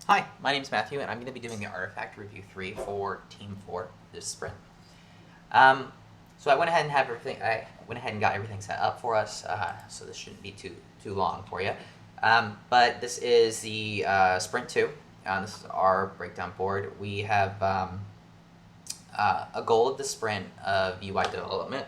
Hi, my name's Matthew, and I'm going to be doing the Artifact Review 3 for Team 4 this sprint. Um, so I went ahead and got everything set up for us, so this shouldn't be too long for you. But this is the Sprint 2. This is our breakdown board. We have a goal of the sprint of UI development.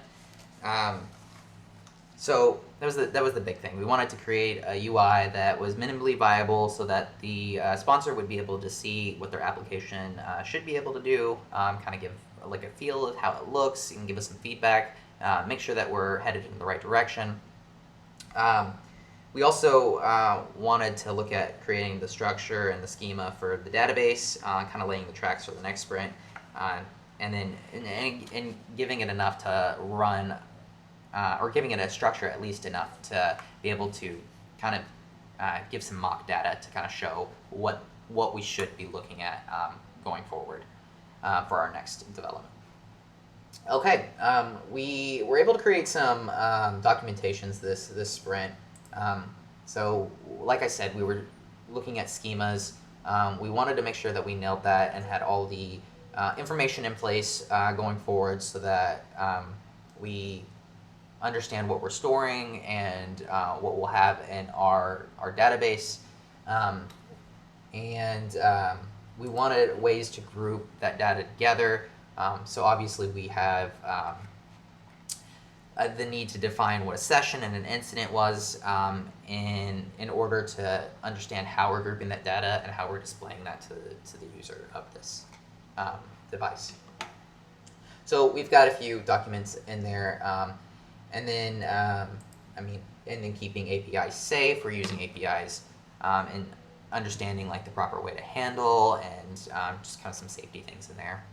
So that was the big thing. We wanted to create a UI that was minimally viable, so that the sponsor would be able to see what their application should be able to do, kind of give like a feel of how it looks, and give us some feedback, make sure that we're headed in the right direction. We also wanted to look at creating the structure and the schema for the database, kind of laying the tracks for the next sprint, and then and giving it enough to run, or giving it a structure at least enough to be able to kind of give some mock data to kind of show what we should be looking at going forward for our next development. Okay, we were able to create some documentations this sprint. So, like I said, we were looking at schemas. We wanted to make sure that we nailed that and had all the information in place going forward, so that we understand what we're storing and what we'll have in our database. And we wanted ways to group that data together. So obviously we have the need to define what a session and an incident was, in order to understand how we're grouping that data and how we're displaying that to the user of this device. So we've got a few documents in there, and then and then keeping APIs safe. We're using APIs, and understanding like the proper way to handle, and just kind of some safety things in there.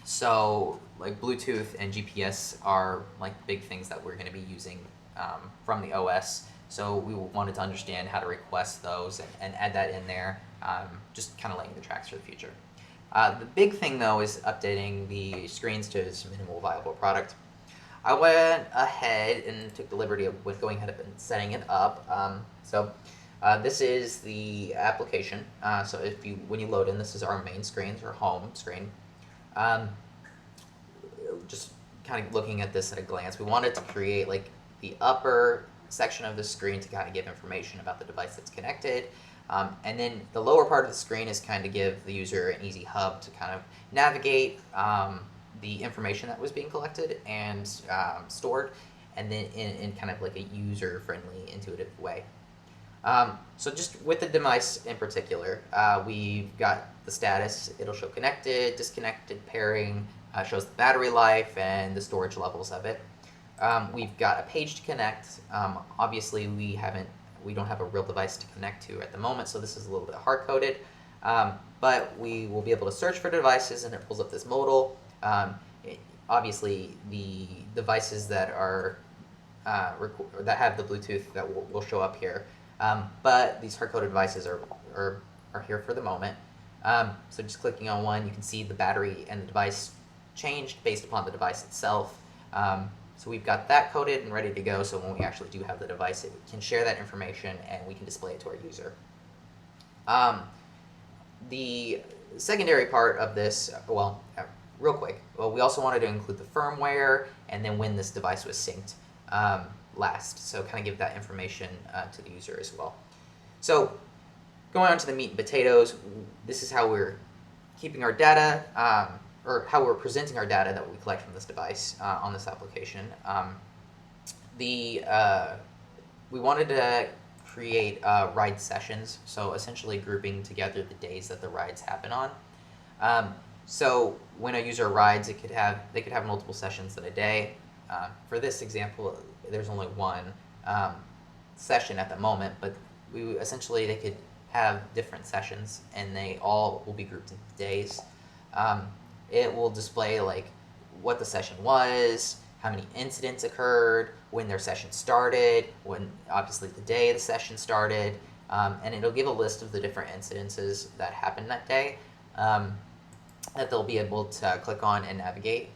So like Bluetooth and GPS are like big things that we're going to be using from the OS. So we wanted to understand how to request those and add that in there, just kind of laying the tracks for the future. The big thing though is updating the screens to this minimal viable product. I went ahead and took the liberty of going ahead and setting it up. This is the application. So when you load in, this is our main screen, our home screen. Just kind of looking at this at a glance, we wanted to create like the upper section of the screen to kind of give information about the device that's connected. And then the lower part of the screen is kind of give the user an easy hub to kind of navigate the information that was being collected and stored, and then in kind of like a user-friendly, intuitive way. So just with the device in particular, we've got the status. It'll show connected, disconnected, pairing, shows the battery life and the storage levels of it. We've got a page to connect. Obviously, we don't have a real device to connect to at the moment, so this is a little bit hard-coded. But we will be able to search for devices, and it pulls up this modal. Obviously, the devices that are that have the Bluetooth that will show up here. But these hard-coded devices are here for the moment. So just clicking on one, you can see the battery and the device changed based upon the device itself. So we've got that coded and ready to go, so when we actually do have the device, it can share that information and we can display it to our user. The secondary part of this, real quick, we also wanted to include the firmware and then when this device was synced last, so kind of give that information to the user as well. So going on to the meat and potatoes, this is how we're keeping our data, or how we're presenting our data that we collect from this device on this application. We wanted to create ride sessions, so essentially grouping together the days that the rides happen on. So when a user rides, they could have multiple sessions in a day. For this example, there's only one session at the moment, but they could have different sessions, and they all will be grouped into days. It will display like what the session was, how many incidents occurred, when their session started, when obviously the day the session started, and it'll give a list of the different incidences that happened that day that they'll be able to click on and navigate.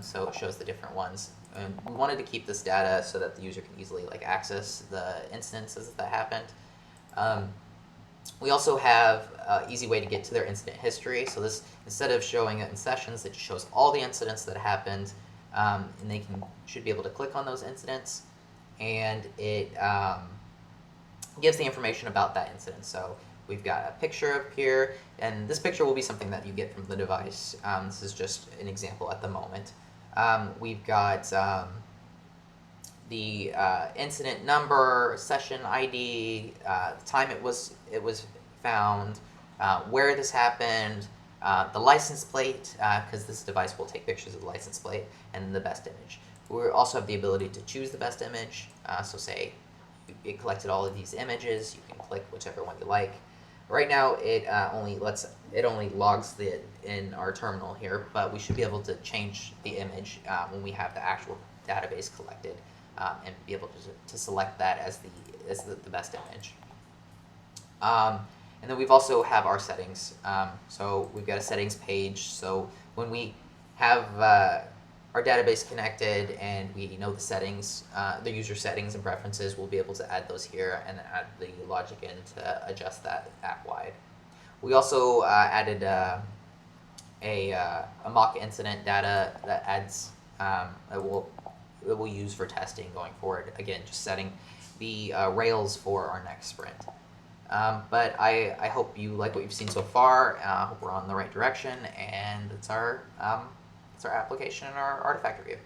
So it shows the different ones. And we wanted to keep this data so that the user can easily like access the instances that happened. We also have an easy way to get to their incident history. So this, instead of showing it in sessions, it just shows all the incidents that happened, and they should be able to click on those incidents, and it gives the information about that incident. So we've got a picture up here, and this picture will be something that you get from the device. This is just an example at the moment. We've got the incident number, session ID, the time it was found, where this happened, the license plate, because this device will take pictures of the license plate, and the best image. We also have the ability to choose the best image. So say it collected all of these images, you can click whichever one you like. Right now it only logs it in our terminal here, but we should be able to change the image when we have the actual database collected, and be able to select that as the best image. And then we've also have our settings. So we've got a settings page. So when we have our database connected and we know the settings, the user settings and preferences, we'll be able to add those here and add the logic in to adjust that app-wide. We also added a mock incident data that adds that we'll use for testing going forward. Again, just setting the rails for our next sprint. But I hope you like what you've seen so far. I hope we're on the right direction, and it's our application and our artifact review.